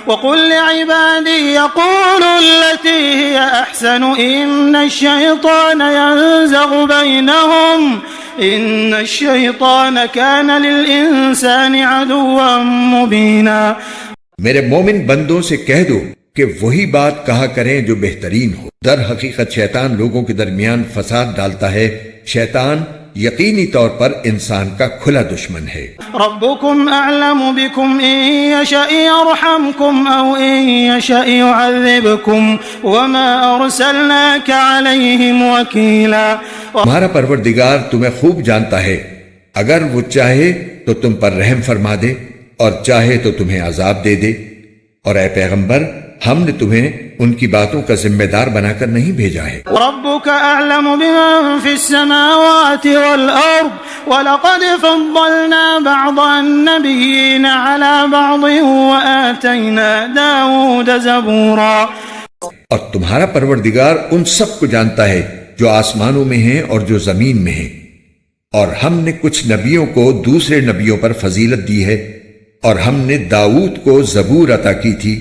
وقل لعبادي يقولوا التي هي أحسن إن الشيطان ينزغ بينهم إن الشيطان كان للإنسان عدوا مبينا۔ میرے مومن بندوں سے کہہ دو کہ وہی بات کہا کریں جو بہترین ہو۔ در حقیقت شیطان لوگوں کے درمیان فساد ڈالتا ہے۔ شیطان یقینی طور پر انسان کا کھلا دشمن ہے۔ ربكم اعلم بكم ان يشاء يرحمكم او ان يشاء يعذبكم وما ارسلناك عليهم وكيلا۔ تمہارا پروردگار تمہیں خوب جانتا ہے، اگر وہ چاہے تو تم پر رحم فرما دے اور چاہے تو تمہیں عذاب دے دے، اور اے پیغمبر ہم نے تمہیں ان کی باتوں کا ذمہ دار بنا کر نہیں بھیجا ہے۔ ربك اعلم بمن في السماوات والارض ولقد فضلنا بعض النبيين على بعض وآتينا داود زبورا۔ اور تمہارا پروردگار ان سب کو جانتا ہے جو آسمانوں میں ہیں اور جو زمین میں ہیں، اور ہم نے کچھ نبیوں کو دوسرے نبیوں پر فضیلت دی ہے، اور ہم نے داؤد کو زبور عطا کی تھی۔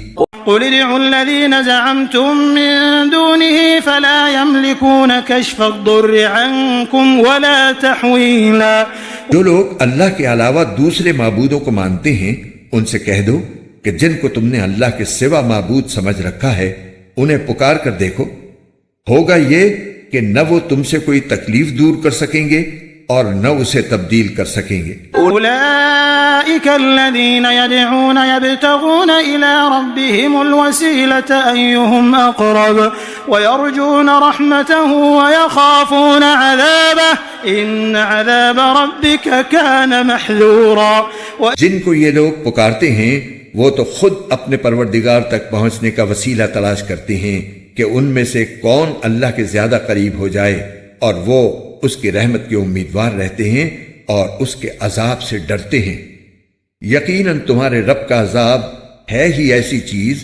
قل ادعوا الذين زعمتم من دونه فلا يملكون كشف الضر عنكم ولا تحويلا۔ جو لوگ اللہ کے علاوہ دوسرے معبودوں کو مانتے ہیں ان سے کہہ دو کہ جن کو تم نے اللہ کے سوا معبود سمجھ رکھا ہے انہیں پکار کر دیکھو، ہوگا یہ کہ نہ وہ تم سے کوئی تکلیف دور کر سکیں گے اور نہ اسے تبدیل کر سکیں گے۔ اولئک الذین یدعون یبتغون الی ربهم الوسیلۃ ایہم اقرب ویرجون رحمته ویخافون عذابه ان عذاب ربک کان محذورا۔ جن کو یہ لوگ پکارتے ہیں وہ تو خود اپنے پروردگار تک پہنچنے کا وسیلہ تلاش کرتے ہیں کہ ان میں سے کون اللہ کے زیادہ قریب ہو جائے، اور وہ اس کی رحمت کے امیدوار رہتے ہیں اور اس کے عذاب سے ڈرتے ہیں۔ یقیناً تمہارے رب کا عذاب ہے ہی ایسی چیز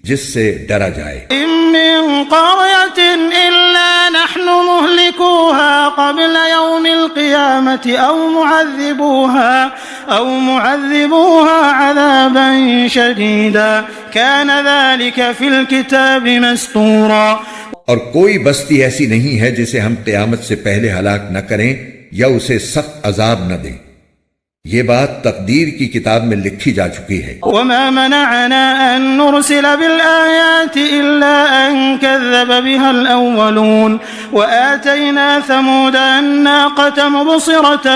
جس سے ڈرا جائے۔ ان من قرية إلا نحن مهلكوها قبل يوم القيامة أو معذبوها عذابا شديدا كان ذلك في الكتاب مسطورا۔ اور کوئی بستی ایسی نہیں ہے جسے ہم قیامت سے پہلے ہلاک نہ کریں یا اسے سخت عذاب نہ دیں، یہ بات تقدیر کی کتاب میں لکھی جا چکی ہے۔ وما منعنا ان نرسل بالآيات الا ان كذب بها الاولون وآتينا ثمود الناقة مبصرة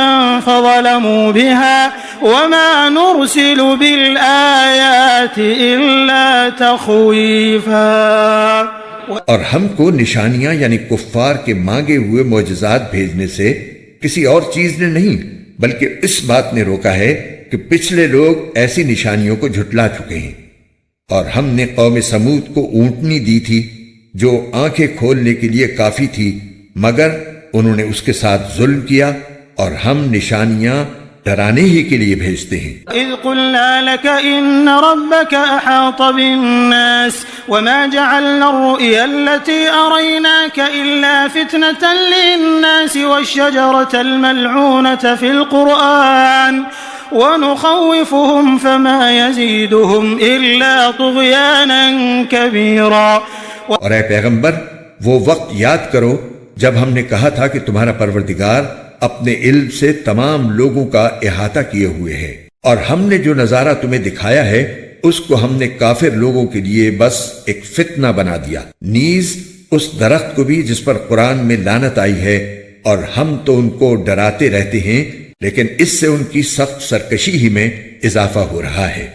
فظلموا بها وما نرسل بالآيات الا تخويفا۔ اور ہم کو نشانیاں یعنی کفار کے مانگے ہوئے معجزات بھیجنے سے کسی اور چیز نے نہیں بلکہ اس بات نے روکا ہے کہ پچھلے لوگ ایسی نشانیوں کو جھٹلا چکے ہیں۔ اور ہم نے قوم سمود کو اونٹنی دی تھی جو آنکھیں کھولنے کے لیے کافی تھی، مگر انہوں نے اس کے ساتھ ظلم کیا، اور ہم نشانیاں ڈرانے ہی کے لیے بھیجتے ہیں۔ اذ قلنا لك ان ربك احاط بالناس وما جعلنا الرؤيا التي اريناك الا فتنة للناس والشجرة الملعونة في القرآن ونخوفهم فما يزيدهم الا طغيانا كبيرا۔ اور اے پیغمبر وہ وقت یاد کرو جب ہم نے کہا تھا کہ تمہارا پروردگار اپنے علم سے تمام لوگوں کا احاطہ کیے ہوئے ہے، اور ہم نے جو نظارہ تمہیں دکھایا ہے اس کو ہم نے کافر لوگوں کے لیے بس ایک فتنہ بنا دیا، نیز اس درخت کو بھی جس پر قرآن میں لعنت آئی ہے، اور ہم تو ان کو ڈراتے رہتے ہیں لیکن اس سے ان کی سخت سرکشی ہی میں اضافہ ہو رہا ہے۔